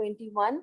21।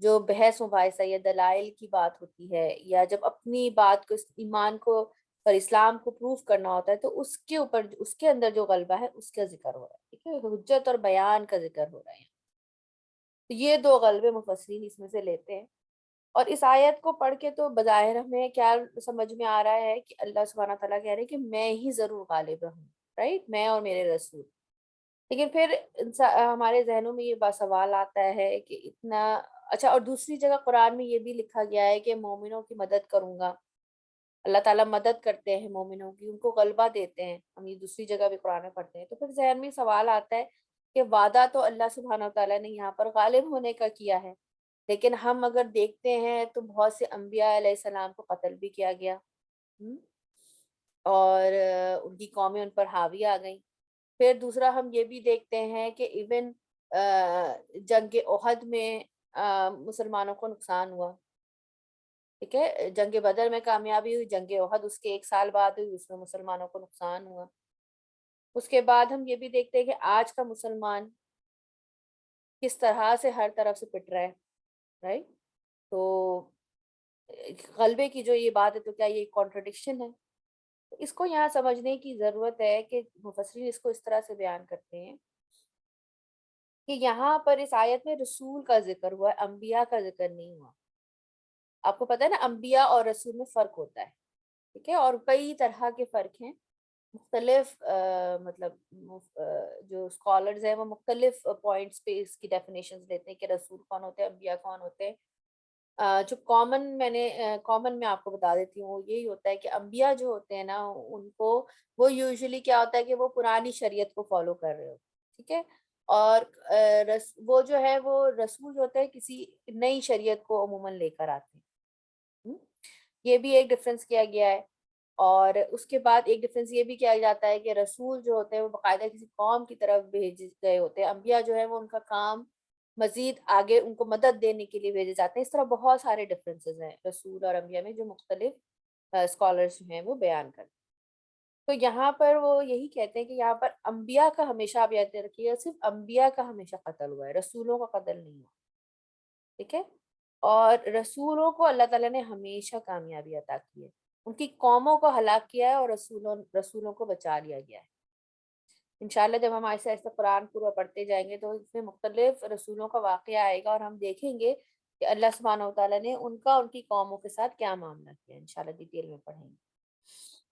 جو بحث مباحثہ یا دلائل کی بات ہوتی ہے، یا جب اپنی بات کو، ایمان کو اور اسلام کو پروف کرنا ہوتا ہے، تو اس کے اوپر، اس کے اندر جو غلبہ ہے اس کا ذکر ہو رہا ہے، ٹھیک ہے، حجت اور بیان کا ذکر ہو رہا ہے. تو یہ دو غلبے مفسرین اس میں سے لیتے ہیں. اور اس آیت کو پڑھ کے تو بظاہر ہمیں کیا سمجھ میں آ رہا ہے کہ اللہ سبحانہ تعالیٰ کہہ رہے ہیں کہ میں ہی ضرور غالب رہوں، رائٹ، میں اور میرے رسول. لیکن پھر ہمارے ذہنوں میں یہ بات سوال آتا ہے کہ اتنا اچھا. اور دوسری جگہ قرآن میں یہ بھی لکھا گیا ہے کہ مومنوں کی مدد کروں گا. اللہ تعالیٰ مدد کرتے ہیں مومنوں کی، ان کو غلبہ دیتے ہیں. ہم یہ دوسری جگہ بھی قرآن میں پڑھتے ہیں. تو پھر ذہن میں سوال آتا ہے کہ وعدہ تو اللہ سبحانہ تعالیٰ نے یہاں پر غالب ہونے کا کیا ہے، لیکن ہم اگر دیکھتے ہیں تو بہت سے انبیاء علیہ السلام کو قتل بھی کیا گیا، اور ان کی قومیں ان پر حاوی آ گئیں. پھر دوسرا ہم یہ بھی دیکھتے ہیں کہ ایون جنگ احد میں مسلمانوں کو نقصان ہوا، ٹھیک ہے. جنگ بدر میں کامیابی ہوئی، جنگ احد اس کے 1 سال بعد ہوئی، اس میں مسلمانوں کو نقصان ہوا. اس کے بعد ہم یہ بھی دیکھتے ہیں کہ آج کا مسلمان کس طرح سے ہر طرف سے پٹ رہا ہے، رائٹ. تو غلبے کی جو یہ بات ہے، تو کیا یہ کانٹرڈکشن ہے؟ اس کو یہاں سمجھنے کی ضرورت ہے کہ مفسرین اس کو اس طرح سے بیان کرتے ہیں کہ یہاں پر اس آیت میں رسول کا ذکر ہوا ہے، انبیاء کا ذکر نہیں ہوا. آپ کو پتہ ہے نا، انبیاء اور رسول میں فرق ہوتا ہے، ٹھیک ہے. اور کئی طرح کے فرق ہیں. مختلف مطلب جو اسکالرز ہیں وہ مختلف پوائنٹس پہ اس کی ڈیفینیشنز دیتے ہیں کہ رسول کون ہوتے ہیں، انبیاء کون ہوتے ہیں. جو کامن میں آپ کو بتا دیتی ہوں، وہ یہی ہوتا ہے کہ انبیاء جو ہوتے ہیں نا، ان کو وہ یوزلی کیا ہوتا ہے کہ وہ پرانی شریعت کو فالو کر رہے ہوتے ہیں، ٹھیک ہے. اور وہ جو ہے وہ رسول جو ہوتے ہیں کسی نئی شریعت کو عموماً لے کر آتے ہیں. یہ بھی ایک ڈفرینس کیا گیا ہے. اور اس کے بعد ایک ڈفرینس یہ بھی کیا جاتا ہے کہ رسول جو ہوتے ہیں وہ باقاعدہ کسی قوم کی طرف بھیجے گئے ہوتے ہیں. انبیاء جو ہے وہ ان کا کام مزید آگے ان کو مدد دینے کے لیے بھیجے جاتے ہیں. اس طرح بہت سارے ڈفرینسز ہیں رسول اور انبیاء میں، جو مختلف اسکالرس ہیں وہ بیان کرتے ہیں. تو یہاں پر وہ یہی کہتے ہیں کہ یہاں پر انبیاء کا ہمیشہ، آپ یاد رکھیے، صرف انبیاء کا ہمیشہ قتل ہوا ہے، رسولوں کا قتل نہیں ہوا، ٹھیک ہے. اور رسولوں کو اللہ تعالیٰ نے ہمیشہ کامیابی عطا کی ہے، ان کی قوموں کو ہلاک کیا ہے اور رسولوں کو بچا لیا گیا ہے. انشاءاللہ جب ہم ایسے ایسے قرآن پورا پڑھتے جائیں گے تو اس میں مختلف رسولوں کا واقعہ آئے گا، اور ہم دیکھیں گے کہ اللہ سبحانہ وتعالیٰ نے ان کی قوموں کے ساتھ کیا معاملہ کیا. انشاءاللہ ڈیٹیل میں پڑھیں گے.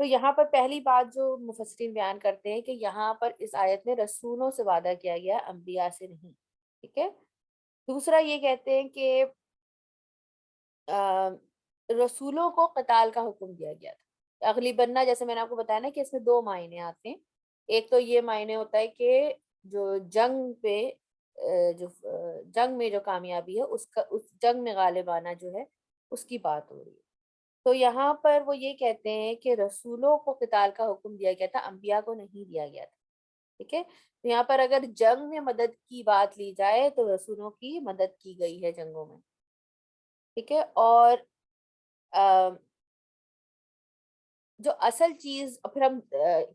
تو یہاں پر پہلی بات جو مفسرین بیان کرتے ہیں کہ یہاں پر اس آیت میں رسولوں سے وعدہ کیا گیا، انبیاء سے نہیں، ٹھیک ہے. دوسرا یہ کہتے ہیں کہ رسولوں کو قتال کا حکم دیا گیا تھا. اگلی بننا، جیسے میں نے آپ کو بتایا نا کہ اس میں 2 معنی آتے ہیں. ایک تو یہ معنی ہوتا ہے کہ جو جنگ پہ جو جنگ میں جو کامیابی ہے اس جنگ میں غالب آنا جو ہے اس کی بات ہو رہی ہے. تو یہاں پر وہ یہ کہتے ہیں کہ رسولوں کو قتال کا حکم دیا گیا تھا، انبیاء کو نہیں دیا گیا تھا، ٹھیک ہے. تو یہاں پر اگر جنگ میں مدد کی بات لی جائے تو رسولوں کی مدد کی گئی ہے جنگوں میں، ٹھیک ہے. اور جو اصل چیز، پھر ہم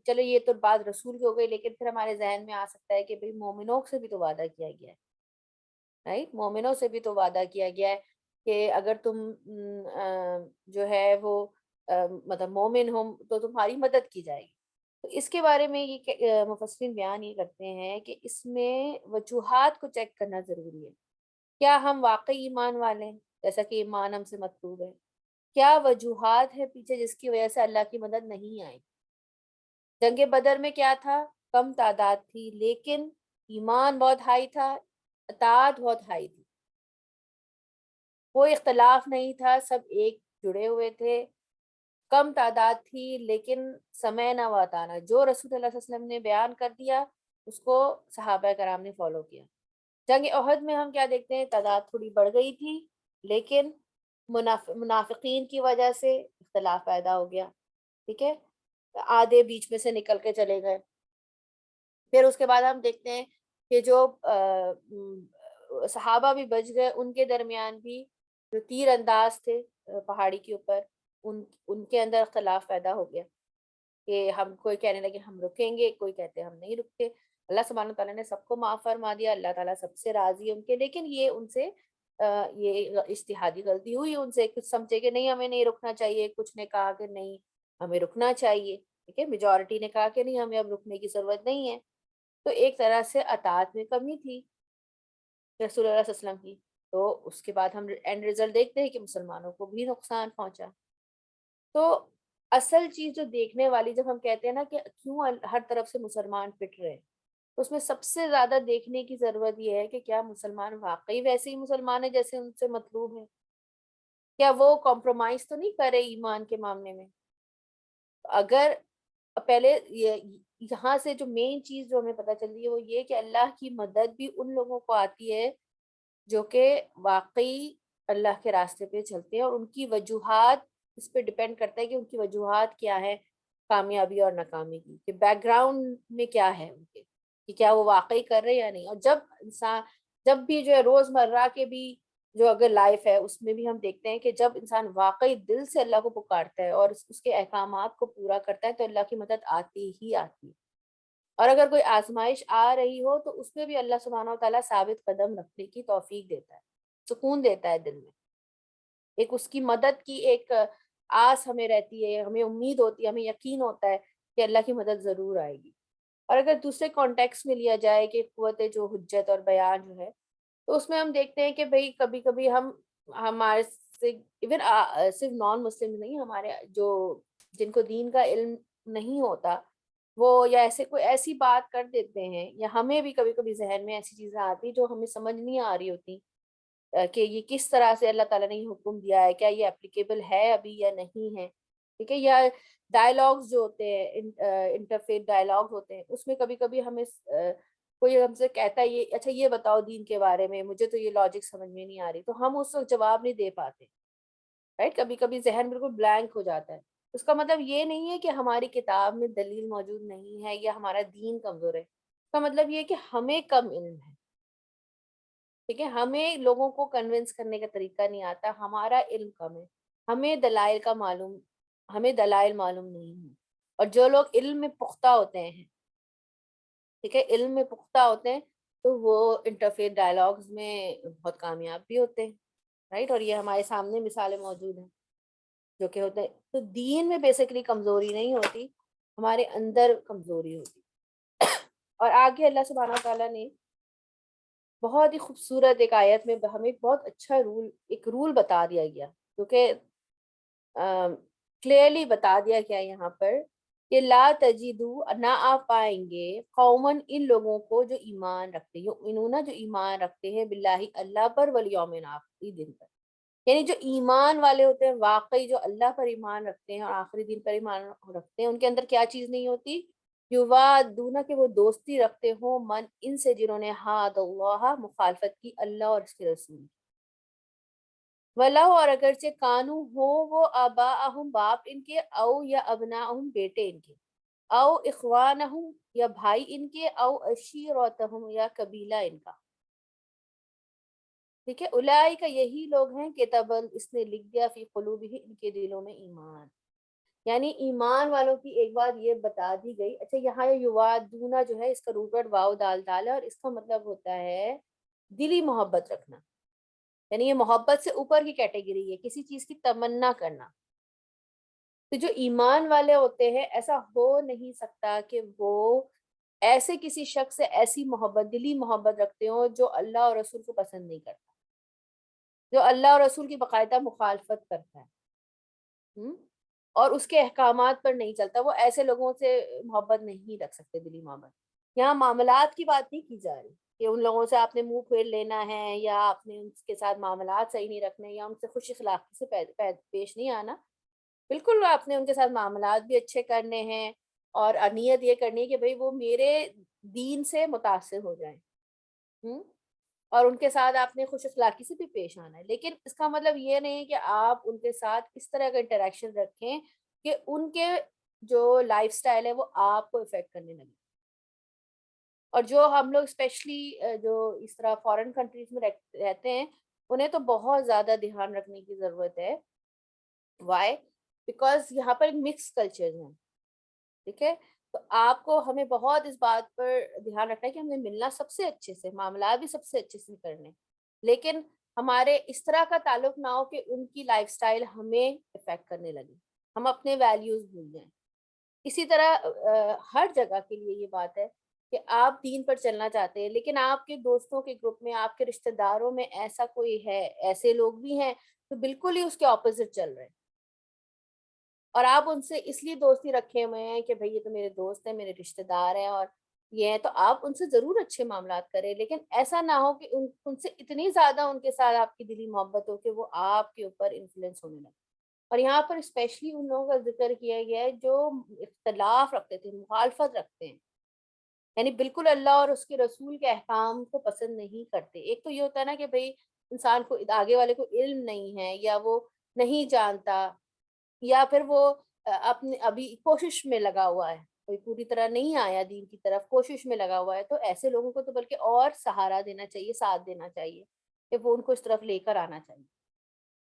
چلو یہ تو بات رسول کی ہو گئی، لیکن پھر ہمارے ذہن میں آ سکتا ہے کہ بھئی مومنوں سے بھی تو وعدہ کیا گیا ہے، رائٹ. مومنوں سے بھی تو وعدہ کیا گیا ہے کہ اگر تم جو ہے وہ مطلب مومن ہو تو تمہاری مدد کی جائے گی. تو اس کے بارے میں یہ مفسرین بیان یہ کرتے ہیں کہ اس میں وجوہات کو چیک کرنا ضروری ہے. کیا ہم واقعی ایمان والے ہیں، جیسا کہ ایمان ہم سے مطلوب ہے؟ کیا وجوہات ہے پیچھے جس کی وجہ سے اللہ کی مدد نہیں آئی؟ جنگ بدر میں کیا تھا؟ کم تعداد تھی لیکن ایمان بہت ہائی تھا، اطاعت بہت ہائی تھی، کوئی اختلاف نہیں تھا، سب ایک جڑے ہوئے تھے. کم تعداد تھی لیکن سمعنا و اطعنا، جو رسول اللہ صلی اللہ علیہ وسلم نے بیان کر دیا اس کو صحابہ کرام نے فالو کیا. جنگ احد میں ہم کیا دیکھتے ہیں؟ تعداد تھوڑی بڑھ گئی تھی لیکن منافقین کی وجہ سے اختلاف پیدا ہو گیا، ٹھیک ہے. آدھے بیچ میں سے نکل کے چلے گئے. پھر اس کے بعد ہم دیکھتے ہیں کہ جو صحابہ بھی بچ گئے، ان کے درمیان بھی جو تیر انداز تھے پہاڑی کے اوپر، ان کے اندر اختلاف پیدا ہو گیا کہ ہم، کوئی کہنے لگے ہم رکیں گے، کوئی کہتے ہم نہیں رکتے. اللہ سبحانہ تعالیٰ نے سب کو معاف فرما دیا، اللہ تعالیٰ سب سے راضی ہے ان کے، لیکن یہ ان سے یہ اجتہادی غلطی ہوئی ان سے، کچھ سمجھے کہ نہیں ہمیں نہیں رکنا چاہیے، کچھ نے کہا کہ نہیں ہمیں رکنا چاہیے، ٹھیک ہے، میجورٹی نے کہا کہ نہیں ہمیں اب رکنے کی ضرورت نہیں ہے. تو ایک طرح سے اطاعت میں کمی تھی رسول اللہ صلی اللہ علیہ وسلم کی. تو اس کے بعد ہم اینڈ رزلٹ دیکھتے ہیں کہ مسلمانوں کو بھی نقصان پہنچا. تو اصل چیز جو دیکھنے والی، جب ہم کہتے ہیں نا کہ کیوں ہر طرف سے مسلمان پٹ رہے ہیں، اس میں سب سے زیادہ دیکھنے کی ضرورت یہ ہے کہ کیا مسلمان واقعی ویسے ہی مسلمان ہیں جیسے ان سے مطلوب ہے؟ کیا وہ کمپرومائز تو نہیں کرے ایمان کے معاملے میں؟ اگر پہلے یہاں سے جو مین چیز جو ہمیں پتہ چل رہی ہے وہ یہ کہ اللہ کی مدد بھی ان لوگوں کو آتی ہے جو کہ واقعی اللہ کے راستے پہ چلتے ہیں، اور ان کی وجوہات اس پہ ڈپینڈ کرتا ہے کہ ان کی وجوہات کیا ہے کامیابی اور ناکامی کی، کہ بیک گراؤنڈ میں کیا ہے ان کے، کہ کیا وہ واقعی کر رہے یا نہیں. اور جب انسان، جب بھی جو ہے روزمرہ کے بھی جو اگر لائف ہے اس میں بھی ہم دیکھتے ہیں کہ جب انسان واقعی دل سے اللہ کو پکارتا ہے اور اس کے احکامات کو پورا کرتا ہے تو اللہ کی مدد آتی ہی آتی ہے. اور اگر کوئی آزمائش آ رہی ہو تو اس میں بھی اللہ سبحانہ و تعالیٰ ثابت قدم رکھنے کی توفیق دیتا ہے، سکون دیتا ہے دل میں، ایک اس کی مدد کی ایک آس ہمیں رہتی ہے، ہمیں امید ہوتی ہے، ہمیں یقین ہوتا ہے کہ اللہ کی مدد ضرور آئے گی. اور اگر دوسرے کانٹیکس میں لیا جائے کہ قوت جو حجت اور بیان جو ہے، تو اس میں ہم دیکھتے ہیں کہ بھئی کبھی کبھی ہمارے سے ایون صرف نان مسلم نہیں، ہمارے جو جن کو دین کا علم نہیں ہوتا وہ یا ایسے کوئی ایسی بات کر دیتے ہیں، یا ہمیں بھی کبھی کبھی ذہن میں ایسی چیزیں آتی جو ہمیں سمجھ نہیں آ رہی ہوتی کہ یہ کس طرح سے اللہ تعالیٰ نے یہ حکم دیا ہے، کیا یہ اپلیکیبل ہے ابھی یا نہیں ہے، ٹھیک ہے. یا ڈائلاگز جو ہوتے ہیں، انٹرفیت ڈائلاگز ہوتے ہیں، اس میں کبھی کبھی ہمیں کوئی ہم سے کہتا ہے یہ اچھا یہ بتاؤ دین کے بارے میں، مجھے تو یہ لاجک سمجھ میں نہیں آ رہی، تو ہم اس وقت جواب نہیں دے پاتے، رائٹ. کبھی کبھی ذہن بالکل بلینک ہو جاتا ہے. اس کا مطلب یہ نہیں ہے کہ ہماری کتاب میں دلیل موجود نہیں ہے یا ہمارا دین کمزور ہے، اس کا مطلب یہ ہے کہ ہمیں کم علم ہے، ٹھیک ہے، ہمیں لوگوں کو کنونس کرنے کا طریقہ نہیں آتا، ہمارا علم کم ہے، ہمیں دلائل معلوم نہیں ہے. اور جو لوگ علم میں پختہ ہوتے ہیں، ٹھیک ہے، علم میں پختہ ہوتے ہیں تو وہ انٹرفیت ڈائلاگز میں بہت کامیاب بھی ہوتے ہیں، رائٹ. اور یہ ہمارے سامنے مثالیں موجود ہیں جو کہ ہوتے ہیں. تو دین میں بیسیکلی کمزوری نہیں ہوتی، ہمارے اندر کمزوری ہوتی. اور آگے اللہ سبحانہ تعالیٰ نے بہت ہی خوبصورت ایک آیت میں ہمیں بہت اچھا ایک رول بتا دیا گیا، جو کہ کلیئرلی بتا دیا گیا یہاں پر کہ لا تجدو، نہ آپ پائیں گے، قومن ان لوگوں کو جو ایمان رکھتے ہیں، انہوں جو ایمان رکھتے ہیں باللہ اللہ پر، والیوم آخری دن پر. یعنی جو ایمان والے ہوتے ہیں، واقعی جو اللہ پر ایمان رکھتے ہیں اور آخری دن پر ایمان رکھتے ہیں، ان کے اندر کیا چیز نہیں ہوتی؟ یوادون، کہ وہ دوستی رکھتے ہوں، من ان سے جنہوں نے حاد اللہ، مخالفت کی اللہ اور اس کے رسول. وَلَوْ، اور اگرچہ کانو ہو وہ آباءہم باپ ان کے، او یا ابناءہم بیٹے ان کے، او اخوانہم یا بھائی ان کے، او عشیرتہم یا قبیلہ ان کا، ٹھیک ہے. اولئک، یہی لوگ ہیں، کتب، اس نے لکھ دیا، فی قلوبہم، ان کے دلوں میں ایمان. یعنی ایمان والوں کی ایک بات یہ بتا دی گئی. اچھا یہاں یوادونا جو ہے اس کا روٹ ورڈ واو دال ہے، اور اس کا مطلب ہوتا ہے دلی محبت رکھنا. یعنی یہ محبت سے اوپر کی کیٹیگری ہے، کسی چیز کی تمنا کرنا. تو جو ایمان والے ہوتے ہیں ایسا ہو نہیں سکتا کہ وہ ایسے کسی شخص سے ایسی محبت، دلی محبت رکھتے ہوں جو اللہ اور رسول کو پسند نہیں کرتا، جو اللہ اور رسول کی باقاعدہ مخالفت کرتا ہے اور اس کے احکامات پر نہیں چلتا. وہ ایسے لوگوں سے محبت نہیں رکھ سکتے، دلی محبت. یہاں معاملات کی بات نہیں کی جا رہی کہ ان لوگوں سے آپ نے منہ پھیر لینا ہے، یا آپ نے ان کے ساتھ معاملات صحیح نہیں رکھنے، یا ان سے خوش اخلاقی سے پیش نہیں آنا. بالکل آپ نے ان کے ساتھ معاملات بھی اچھے کرنے ہیں، اور نیت یہ کرنی ہے کہ بھئی وہ میرے دین سے متاثر ہو جائیں، اور ان کے ساتھ آپ نے خوش اخلاقی سے بھی پیش آنا ہے. لیکن اس کا مطلب یہ نہیں کہ آپ ان کے ساتھ اس طرح کا انٹریکشن رکھیں کہ ان کے جو لائف سٹائل ہے وہ آپ کو افیکٹ کرنے لگے. اور جو ہم لوگ اسپیشلی جو اس طرح فارن کنٹریز میں رہتے ہیں، انہیں تو بہت زیادہ دھیان رکھنے کی ضرورت ہے. وائی؟ بیکاز یہاں پر ایک مکس کلچر ہیں، ٹھیک ہے. تو آپ کو ہمیں بہت اس بات پر دھیان رکھنا ہے کہ ہمیں ملنا سب سے اچھے سے، معاملات بھی سب سے اچھے سے کرنے، لیکن ہمارے اس طرح کا تعلق نہ ہو کہ ان کی لائف سٹائل ہمیں افیکٹ کرنے لگے، ہم اپنے ویلیوز بھول جائیں۔ اسی طرح ہر جگہ کے لیے یہ بات ہے کہ آپ دین پر چلنا چاہتے ہیں، لیکن آپ کے دوستوں کے گروپ میں، آپ کے رشتہ داروں میں ایسا کوئی ہے، ایسے لوگ بھی ہیں تو بالکل ہی اس کے اپوزٹ چل رہے ہیں، اور آپ ان سے اس لیے دوستی رکھے ہوئے ہیں کہ بھئی یہ تو میرے دوست ہیں، میرے رشتہ دار ہیں اور یہ ہیں، تو آپ ان سے ضرور اچھے معاملات کریں، لیکن ایسا نہ ہو کہ ان سے اتنی زیادہ ان کے ساتھ آپ کی دلی محبت ہو کہ وہ آپ کے اوپر انفلوئنس ہونے لگے۔ اور یہاں پر اسپیشلی ان لوگوں کا ذکر کیا گیا ہے جو اختلاف رکھتے تھے، مخالفت رکھتے ہیں، یعنی بالکل اللہ اور اس کے رسول کے احکام کو پسند نہیں کرتے۔ ایک تو یہ ہوتا ہے نا کہ بھئی انسان کو، آگے والے کو علم نہیں ہے، یا وہ نہیں جانتا، یا پھر وہ اپنے ابھی کوشش میں لگا ہوا ہے، کوئی پوری طرح نہیں آیا دین کی طرف، کوشش میں لگا ہوا ہے، تو ایسے لوگوں کو تو بلکہ اور سہارا دینا چاہیے، ساتھ دینا چاہیے کہ وہ ان کو اس طرف لے کر آنا چاہیے۔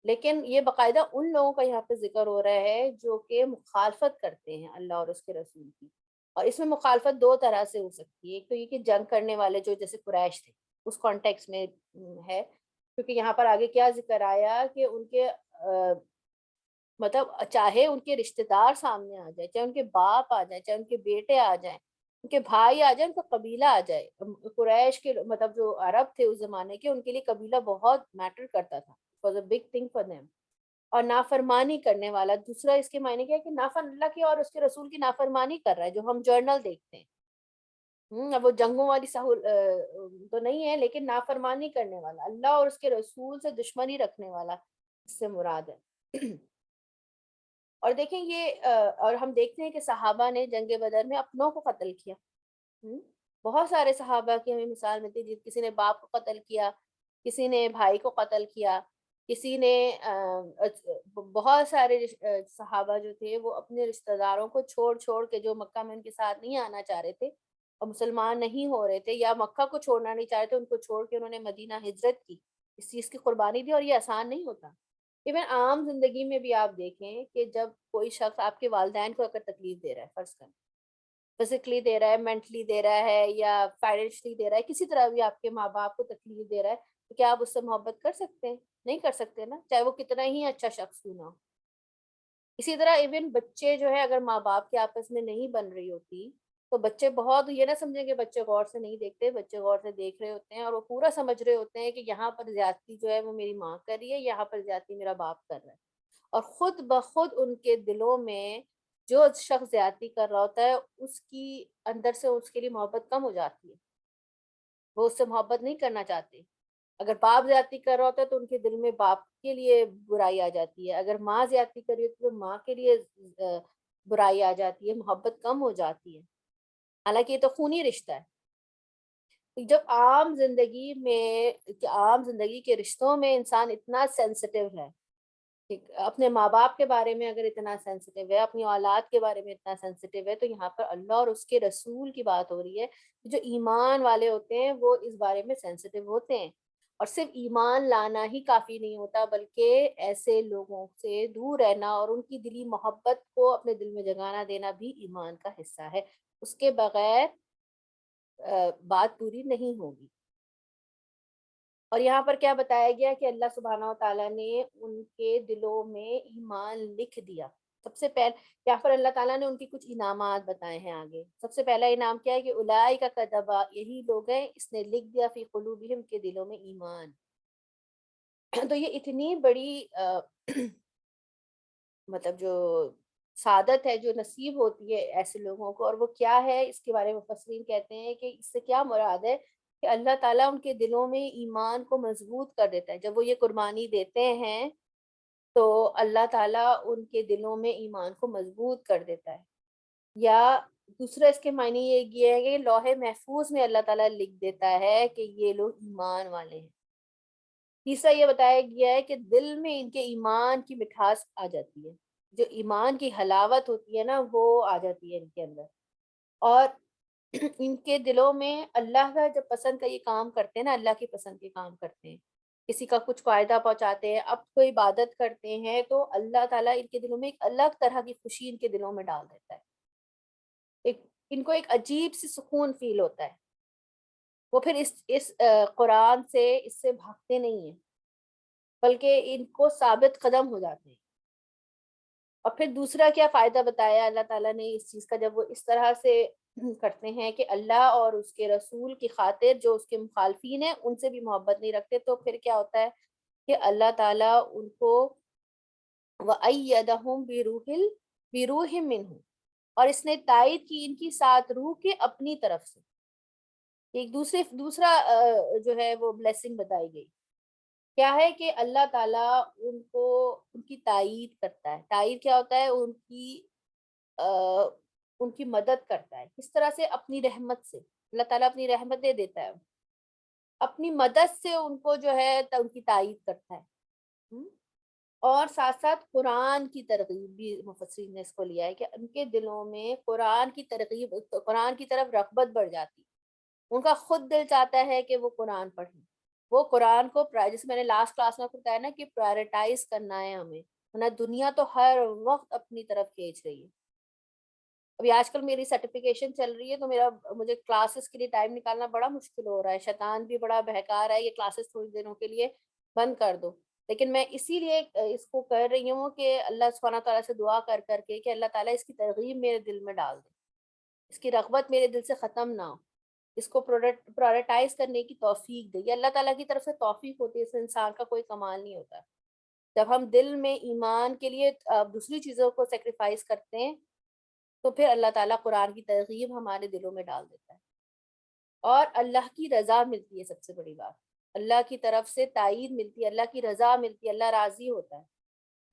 لیکن یہ باقاعدہ ان لوگوں کا یہاں پہ ذکر ہو رہا ہے جو کہ مخالفت کرتے ہیں اللہ اور اس کے رسول کی، اور اس میں مخالفت دو طرح سے ہو سکتی ہے۔ ایک تو یہ کہ جنگ کرنے والے جو جیسے قریش تھے، اس کانٹیکس میں ہے، کیونکہ یہاں پر آگے کیا ذکر آیا کہ ان کے مطلب چاہے ان کے رشتہ دار سامنے آ جائے، چاہے ان کے باپ آ جائیں، چاہے ان کے بیٹے آ جائیں، ان کے بھائی آ جائیں، ان کا قبیلہ آ جائے، قریش کے مطلب جو عرب تھے اس زمانے کے، ان کے لیے قبیلہ بہت میٹر کرتا تھا، it was a big thing for them۔ اور نافرمانی کرنے والا، دوسرا اس کے معنی کیا ہے کہ اللہ کی اور اس کے رسول کی نافرمانی کر رہا ہے، جو ہم جرنل دیکھتے ہیں۔ اب وہ جنگوں والی تو نہیں ہے، لیکن نافرمانی کرنے والا، اللہ اور اس کے رسول سے دشمنی رکھنے والا اس سے مراد ہے۔ اور دیکھیں یہ اور ہم دیکھتے ہیں کہ صحابہ نے جنگ بدر میں اپنوں کو قتل کیا۔ ہم، بہت سارے صحابہ کی ہمیں مثال ملتی ہے، کسی نے باپ کو قتل کیا، کسی نے بھائی کو قتل کیا، کسی نے بہت سارے صحابہ جو تھے وہ اپنے رشتہ داروں کو چھوڑ چھوڑ کے، جو مکہ میں ان کے ساتھ نہیں آنا چاہ رہے تھے اور مسلمان نہیں ہو رہے تھے، یا مکہ کو چھوڑنا نہیں چاہ رہے تھے، ان کو چھوڑ کے انہوں نے مدینہ ہجرت کی، اس چیز کی قربانی دی، اور یہ آسان نہیں ہوتا۔ ایون عام زندگی میں بھی آپ دیکھیں کہ جب کوئی شخص آپ کے والدین کو اگر تکلیف دے رہا ہے، فرض کریں فزیکلی دے رہا ہے، مینٹلی دے رہا ہے، یا فائنینشلی دے رہا ہے، کسی طرح بھی آپ کے ماں باپ کو تکلیف دے رہا ہے، تو کیا آپ اس سے محبت کر سکتے ہیں؟ نہیں کر سکتے نا، چاہے وہ کتنا ہی اچھا شخص کیوں نہ ہو۔ اسی طرح ایون بچے جو ہے، اگر ماں باپ کے آپس میں نہیں بن رہی ہوتی تو بچے بہت، یہ نہ سمجھیں کہ بچے غور سے نہیں دیکھتے، بچے غور سے دیکھ رہے ہوتے ہیں، اور وہ پورا سمجھ رہے ہوتے ہیں کہ یہاں پر زیادتی جو ہے وہ میری ماں کر رہی ہے، یہاں پر زیادتی میرا باپ کر رہا ہے، اور خود بخود ان کے دلوں میں جو شخص زیادتی کر رہا ہوتا ہے اس کی اندر سے اس کے لیے محبت کم ہو جاتی ہے، وہ اس سے محبت نہیں کرنا چاہتے۔ اگر باپ زیادتی کر رہا ہوتا ہے تو ان کے دل میں باپ کے لیے برائی آ جاتی ہے، اگر ماں زیادتی کر رہی ہوتی ہے تو ماں کے لیے برائی آ جاتی ہے، محبت کم ہو جاتی ہے، حالانکہ یہ تو خونی رشتہ ہے۔ جب عام زندگی کے رشتوں میں انسان اتنا سینسٹیو ہے، اپنے ماں باپ کے بارے میں اگر اتنا سینسٹیو ہے، اپنی اولاد کے بارے میں اتنا سینسٹیو ہے، تو یہاں پر اللہ اور اس کے رسول کی بات ہو رہی ہے۔ جو ایمان والے ہوتے ہیں وہ اس بارے میں سینسٹیو ہوتے ہیں، اور صرف ایمان لانا ہی کافی نہیں ہوتا، بلکہ ایسے لوگوں سے دور رہنا اور ان کی دلی محبت کو اپنے دل میں جگانا دینا بھی ایمان کا حصہ ہے۔ اس کے بغیر بات پوری نہیں ہوگی۔ اور یہاں پر کیا بتایا گیا کہ اللہ سبحانہ و تعالیٰ نے ان کے دلوں میں ایمان لکھ دیا۔ سب سے پہلے یہاں پر اللہ تعالیٰ نے ان کی کچھ انعامات بتائے ہیں آگے۔ سب سے پہلا انعام کیا ہے کہ اولئک کتب، یہی لوگ ہیں اس نے لکھ دیا فی قلوبہم، کے دلوں میں ایمان۔ تو یہ اتنی بڑی مطلب جو سعادت ہے جو نصیب ہوتی ہے ایسے لوگوں کو، اور وہ کیا ہے اس کے بارے میں مفسرین کہتے ہیں کہ اس سے کیا مراد ہے کہ اللہ تعالیٰ ان کے دلوں میں ایمان کو مضبوط کر دیتا ہے۔ جب وہ یہ قربانی دیتے ہیں تو اللہ تعالیٰ ان کے دلوں میں ایمان کو مضبوط کر دیتا ہے، یا دوسرا اس کے معنی یہ ہے کہ لوح محفوظ میں اللہ تعالیٰ لکھ دیتا ہے کہ یہ لوگ ایمان والے ہیں۔ تیسرا یہ بتایا گیا ہے کہ دل میں ان کے ایمان کی مٹھاس آ جاتی ہے، جو ایمان کی حلاوت ہوتی ہے نا وہ آ جاتی ہے ان کے اندر، اور ان کے دلوں میں اللہ کا جب پسند کا یہ کام کرتے ہیں نا، اللہ کی پسند کے کام کرتے ہیں، کسی کا کچھ فائدہ پہنچاتے ہیں، اب کوئی عبادت کرتے ہیں، تو اللہ تعالیٰ ان کے دلوں میں ایک الگ طرح کی خوشی ان کے دلوں میں ڈال دیتا ہے، ایک ان کو ایک عجیب سی سکون فیل ہوتا ہے۔ وہ پھر اس قرآن سے اس سے بھاگتے نہیں ہیں، بلکہ ان کو ثابت قدم ہو جاتے ہیں۔ اور پھر دوسرا کیا فائدہ بتایا اللہ تعالیٰ نے اس چیز کا، جب وہ اس طرح سے کرتے ہیں کہ اللہ اور اس کے رسول کی خاطر جو اس کے مخالفین ہیں ان سے بھی محبت نہیں رکھتے، تو پھر کیا ہوتا ہے کہ اللہ تعالیٰ ان کو وَأَيَّدَهُم بِرُوحٍ مِّنْهُ، اور اس نے تائید کی ان کی ساتھ روح کے اپنی طرف سے۔ ایک دوسرا جو ہے وہ بلیسنگ بتائی گئی کیا ہے کہ اللہ تعالیٰ ان کو ان کی تائید کرتا ہے۔ تائید کیا ہوتا ہے؟ ان کی مدد کرتا ہے۔ کس طرح سے؟ اپنی رحمت سے۔ اللہ تعالیٰ اپنی رحمت دے دیتا ہے، اپنی مدد سے ان کو جو ہے ان کی تائید کرتا ہے۔ ہم؟ اور ساتھ ساتھ قرآن کی ترغیب بھی مفسرین نے اس کو لیا ہے کہ ان کے دلوں میں قرآن کی ترغیب، قرآن کی طرف رغبت بڑھ جاتی، ان کا خود دل چاہتا ہے کہ وہ قرآن پڑھیں، وہ قرآن کو جیسے میں نے لاسٹ کلاس میں بتایا نا کہ پرائرٹائز کرنا ہے ہمیں، ورنہ دنیا تو ہر وقت اپنی طرف کھینچ رہی ہے۔ ابھی آج کل میری سرٹیفکیشن چل رہی ہے تو مجھے کلاسز کے لیے ٹائم نکالنا بڑا مشکل ہو رہا ہے، شیطان بھی بڑا بہکا رہا ہے یہ کلاسز تھوڑی دنوں کے لیے بند کر دو، لیکن میں اسی لیے اس کو کر رہی ہوں کہ اللہ سبحانہ تعالیٰ سے دعا کر کر کے کہ اللہ تعالیٰ اس کی ترغیب میرے دل میں ڈال دے، اس کی رغبت میرے دل سے ختم نہ ہو، اس کو پرائرٹائز کرنے کی توفیق دے۔ یہ اللہ تعالیٰ کی طرف سے توفیق ہوتی ہے، اس انسان کا کوئی کمال نہیں ہوتا۔ جب ہم دل میں ایمان کے لیے دوسری چیزوں کو سیکریفائز کرتے ہیں تو پھر اللہ تعالیٰ قرآن کی ترغیب ہمارے دلوں میں ڈال دیتا ہے، اور اللہ کی رضا ملتی ہے۔ سب سے بڑی بات، اللہ کی طرف سے تائید ملتی ہے، اللہ کی رضا ملتی ہے، اللہ راضی ہوتا ہے۔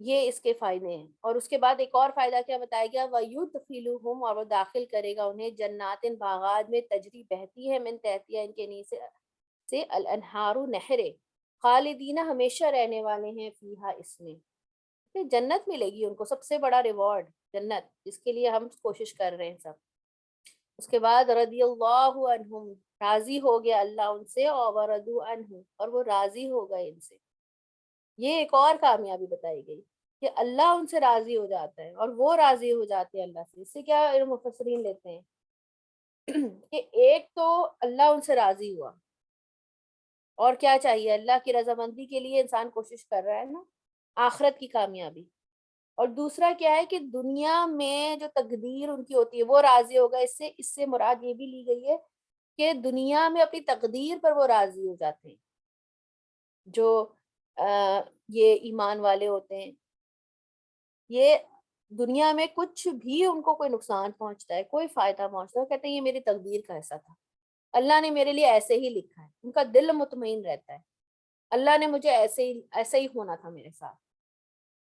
یہ اس کے فائدے ہیں۔ اور اس کے بعد ایک اور فائدہ کیا بتایا گیا؟ وَيُدْخِلُهُمْ، اور وہ داخل کرے گا انہیں جنات، باغات میں تجری بہتی ہے من تحتیہ ان کے نیچے سے الانہار نہریں، خالدین ہمیشہ رہنے والے ہیں فیہا اس میں، کہ جنت ملے گی ان کو، سب سے بڑا ریوارڈ جنت، جس کے لیے ہم کوشش کر رہے ہیں سب۔ اس کے بعد رضی اللہ عنہم، راضی ہو گیا اللہ ان سے، اور ورضوا عنہ، اور وہ راضی ہو گئے ان سے۔ یہ ایک اور کامیابی بتائی گئی کہ اللہ ان سے راضی ہو جاتا ہے اور وہ راضی ہو جاتے ہیں اللہ سے۔ اس سے کیا مفسرین لیتے ہیں کہ ایک تو اللہ ان سے راضی ہوا، اور کیا چاہیے؟ اللہ کی رضامندی کے لیے انسان کوشش کر رہا ہے نا، آخرت کی کامیابی۔ اور دوسرا کیا ہے کہ دنیا میں جو تقدیر ان کی ہوتی ہے وہ راضی ہوگا۔ اس سے مراد یہ بھی لی گئی ہے کہ دنیا میں اپنی تقدیر پر وہ راضی ہو جاتے ہیں، جو یہ ایمان والے ہوتے ہیں۔ یہ دنیا میں کچھ بھی ان کو کوئی نقصان پہنچتا ہے، کوئی فائدہ پہنچتا ہے، وہ کہتے ہیں یہ میری تقدیر کا ایسا تھا، اللہ نے میرے لیے ایسے ہی لکھا ہے، ان کا دل مطمئن رہتا ہے، اللہ نے مجھے ایسے ہی ہونا تھا میرے ساتھ۔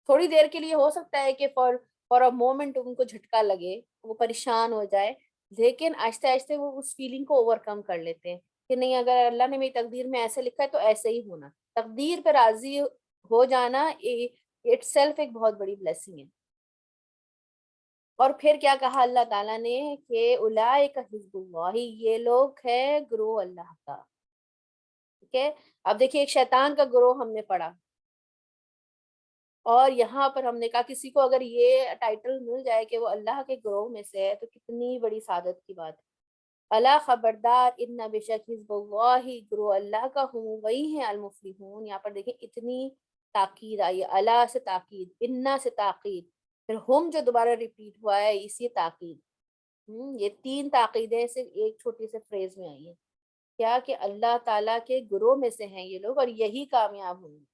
تھوڑی دیر کے لیے ہو سکتا ہے کہ فار اے مومنٹ ان کو جھٹکا لگے، وہ پریشان ہو جائے، لیکن آہستہ آہستہ وہ اس فیلنگ کو اوور کم کر لیتے ہیں کہ نہیں، اگر اللہ نے میری تقدیر میں ایسے لکھا ہے تو ایسے ہی ہونا۔ تقدیر پہ راضی ہو جانا اٹ سیلف ایک بہت بڑی بلیسنگ ہے۔ اور پھر کیا کہا اللہ تعالیٰ نے کہ اولئک حزب اللہ، یہ لوگ ہے گروہ اللہ کا۔ ٹھیک ہے، اب دیکھیے ایک شیطان کا گروہ ہم نے پڑھا، اور یہاں پر ہم نے کہا کسی کو اگر یہ ٹائٹل مل جائے کہ وہ اللہ کے گروہ میں سے ہے تو کتنی بڑی سعادت کی بات ہے۔ اللہ خبردار، ان بے شک حزب اللہ، گروہ اللہ کا ہوں وہی ہیں المفلحون۔ یہاں پر دیکھیں اتنی تاکید آئی ہے، اللہ سے تاکید، انا سے تاکید، پھر ہم جو دوبارہ ریپیٹ ہوا ہے اسی تاکید۔ یہ تین تاکیدیں صرف ایک چھوٹی سے فریز میں آئی ہیں، کیا کہ اللہ تعالیٰ کے گروہ میں سے ہیں یہ لوگ، اور یہی کامیاب ہوں گے۔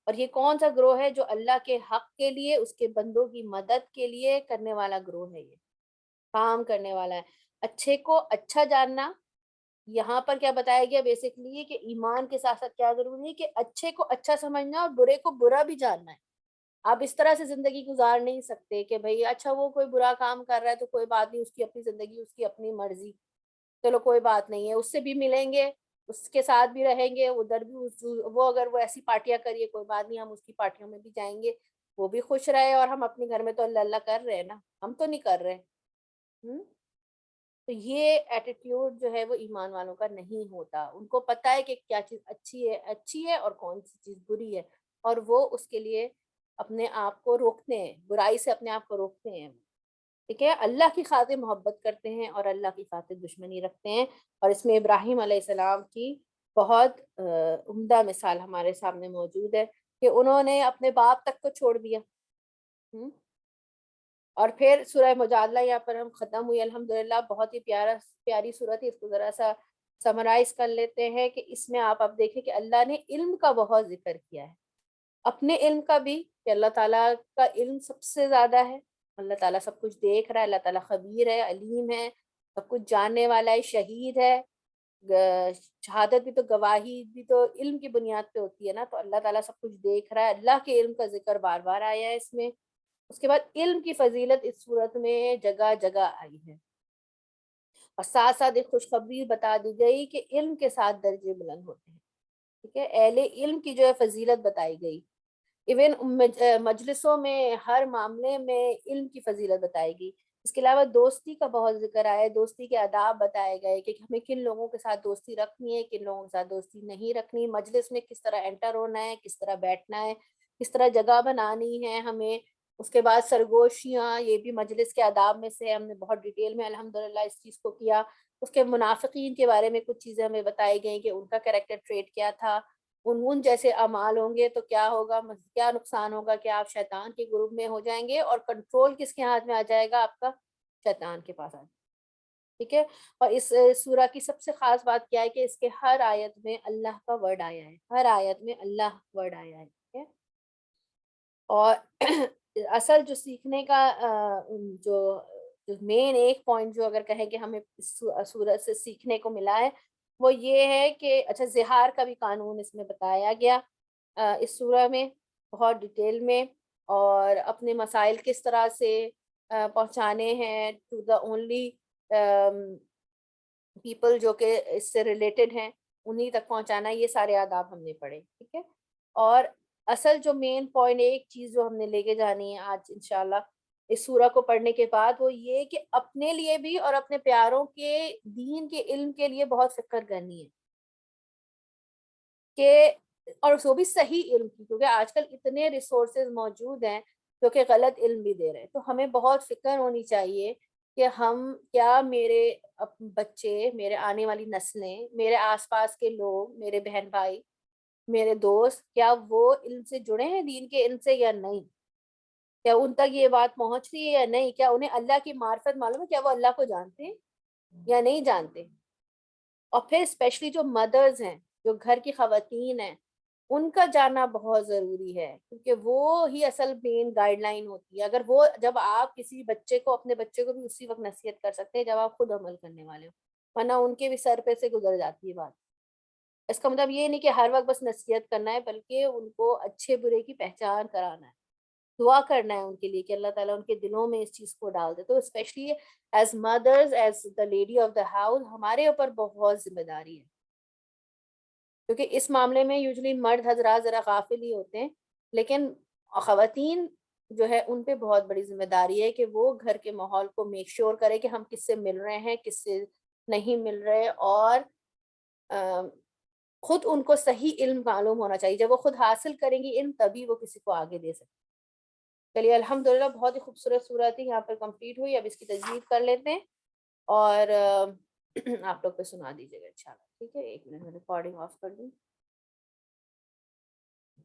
اور یہ کون سا گروہ ہے؟ جو اللہ کے حق کے لیے، اس کے بندوں کی مدد کے لیے کرنے والا گروہ ہے، یہ کام کرنے والا ہے۔ اچھے کو اچھا جاننا، یہاں پر کیا بتایا گیا بیسکلی کہ ایمان کے ساتھ ساتھ کیا ضروری ہے کہ اچھے کو اچھا سمجھنا اور برے کو برا بھی جاننا ہے۔ آپ اس طرح سے زندگی گزار نہیں سکتے کہ بھئی اچھا وہ کوئی برا کام کر رہا ہے تو کوئی بات نہیں، اس کی اپنی زندگی، اس کی اپنی مرضی، چلو کوئی بات نہیں ہے، اس سے بھی ملیں گے، اس کے ساتھ بھی رہیں گے، ادھر بھی وہ اگر وہ ایسی پارٹیاں کریے کوئی بات نہیں، ہم اس کی پارٹیوں میں بھی جائیں گے، وہ بھی خوش رہے، اور ہم اپنے گھر میں تو اللہ اللہ کر رہے ہیں نا، ہم تو نہیں کر رہے۔ تو یہ ایٹیٹیوڈ جو ہے وہ ایمان والوں کا نہیں ہوتا، ان کو پتہ ہے کہ کیا چیز اچھی ہے اور کون سی چیز بری ہے، اور وہ اس کے لیے اپنے آپ کو روکتے ہیں، برائی سے اپنے آپ کو روکتے ہیں۔ ٹھیک ہے، اللہ کی خاطر محبت کرتے ہیں اور اللہ کی خاطر دشمنی رکھتے ہیں۔ اور اس میں ابراہیم علیہ السلام کی بہت عمدہ مثال ہمارے سامنے موجود ہے۔ کہ انہوں نے اپنے باپ تک کو چھوڑ دیا. اور پھر سورہ مجادلہ یہاں پر ہم ختم ہوئی الحمدللہ. بہت ہی پیاری صورت ہے. اس کو ذرا سا سمرائز کر لیتے ہیں کہ اس میں آپ اب دیکھیں کہ اللہ نے علم کا بہت ذکر کیا ہے, اپنے علم کا بھی, کہ اللہ تعالیٰ کا علم سب سے زیادہ ہے, اللہ تعالیٰ سب کچھ دیکھ رہا ہے, اللہ تعالیٰ خبیر ہے, علیم ہے, سب کچھ جاننے والا ہے, شہید ہے. شہادت بھی تو, گواہی بھی تو علم کی بنیاد پہ ہوتی ہے نا. تو اللہ تعالیٰ سب کچھ دیکھ رہا ہے, اللہ کے علم کا ذکر بار بار آیا ہے اس میں. اس کے بعد علم کی فضیلت اس صورت میں جگہ جگہ آئی ہے, اور ساتھ ساتھ ایک خوشخبری بتا دی گئی کہ علم کے ساتھ درجے بلند ہوتے ہیں. ٹھیک ہے, اہل علم کی جو ہے فضیلت بتائی گئی. ایون مجلسوں میں ہر معاملے میں علم کی فضیلت بتائی گئی. اس کے علاوہ دوستی کا بہت ذکر آیا ہے, دوستی کے آداب بتائے گئے کہ ہمیں کن لوگوں کے ساتھ دوستی رکھنی ہے, کن لوگوں کے ساتھ دوستی نہیں رکھنی, مجلس میں کس طرح انٹر ہونا ہے, کس طرح بیٹھنا ہے, کس طرح جگہ بنانی ہے ہمیں. اس کے بعد سرگوشیاں, یہ بھی مجلس کے آداب میں سے, ہم نے بہت ڈیٹیل میں الحمدللہ اس چیز کو کیا. اس کے منافقین کے بارے میں کچھ چیزیں ہمیں بتائی گئیں کہ ان کا کریکٹر ٹریٹ کیا تھا, ان جیسے اعمال ہوں گے تو کیا ہوگا, کیا نقصان ہوگا, کہ آپ شیطان کے گروپ میں ہو جائیں گے, اور کنٹرول کس کے ہاتھ میں آ جائے گا, آپ کا شیطان کے پاس آ جائے گا. ٹھیک ہے. اور اس سورہ کی سب سے خاص بات کیا ہے کہ اس کے ہر آیت میں اللہ کا ورڈ آیا ہے, ہر آیت میں اللہ ورڈ آیا ہے. ٹھیک ہے. اور اصل جو سیکھنے کا جو مین ایک پوائنٹ جو اگر کہیں کہ ہمیں سورت سے سیکھنے کو ملا ہے, وہ یہ ہے کہ اچھا زہار کا بھی قانون اس میں بتایا گیا اس سورہ میں بہت ڈیٹیل میں, اور اپنے مسائل کس طرح سے پہنچانے ہیں ٹو دا اونلی پیپل جو کہ اس سے ریلیٹڈ ہیں, انہی تک پہنچانا, یہ سارے آداب ہم نے پڑھے. ٹھیک ہے. اور اصل جو مین پوائنٹ, ایک چیز جو ہم نے لے کے جانی ہے آج انشاءاللہ اس سورہ کو پڑھنے کے بعد, وہ یہ کہ اپنے لیے بھی اور اپنے پیاروں کے دین کے علم کے لیے بہت فکر کرنی ہے, کہ اور وہ بھی صحیح علم کی, کیونکہ آج کل اتنے ریسورسز موجود ہیں جو کہ غلط علم بھی دے رہے ہیں. تو ہمیں بہت فکر ہونی چاہیے کہ ہم کیا, میرے بچے, میرے آنے والی نسلیں, میرے آس پاس کے لوگ, میرے بہن بھائی, میرے دوست, کیا وہ علم سے جڑے ہیں, دین کے علم سے یا نہیں, کیا ان تک یہ بات پہنچ رہی ہے یا نہیں, کیا انہیں اللہ کی معرفت معلوم ہے, کیا وہ اللہ کو جانتے ہیں یا نہیں جانتے. اور پھر اسپیشلی جو مدرز ہیں, جو گھر کی خواتین ہیں, ان کا جاننا بہت ضروری ہے, کیونکہ وہ ہی اصل مین گائیڈ لائن ہوتی ہے. اگر وہ, جب آپ کسی بچے کو, اپنے بچے کو بھی اسی وقت نصیحت کر سکتے ہیں جب آپ خود عمل کرنے والے ہو, ورنہ ان کے بھی سر پہ سے گزر جاتی ہے بات. اس کا مطلب یہ نہیں کہ ہر وقت بس نصیحت کرنا ہے, بلکہ ان کو اچھے برے کی پہچان کرانا ہے, دعا کرنا ہے ان کے لیے کہ اللہ تعالیٰ ان کے دلوں میں اس چیز کو ڈال دے. تو specially as mothers, as the lady of the house, ہمارے اوپر بہت ذمہ داری ہے, کیونکہ اس معاملے میں یوزلی مرد حضرات ذرا غافل ہی ہوتے ہیں, لیکن خواتین جو ہے ان پہ بہت بڑی ذمہ داری ہے کہ وہ گھر کے ماحول کو میک شیور کرے کہ ہم کس سے مل رہے ہیں, کس سے نہیں مل رہے, اور خود ان کو صحیح علم معلوم ہونا چاہیے. جب وہ خود حاصل کریں گی علم, تبھی وہ کسی کو آگے دے سکتے. چلیے الحمدللہ, بہت ہی خوبصورت صورت تھی, یہاں پر کمپلیٹ ہوئی. اب اس کی تجوید کر لیتے ہیں, اور آپ لوگ پہ سنا دیجیے گا انشاءاللہ. ٹھیک ہے, ایک منٹ میں ریکارڈنگ آف کر دوں.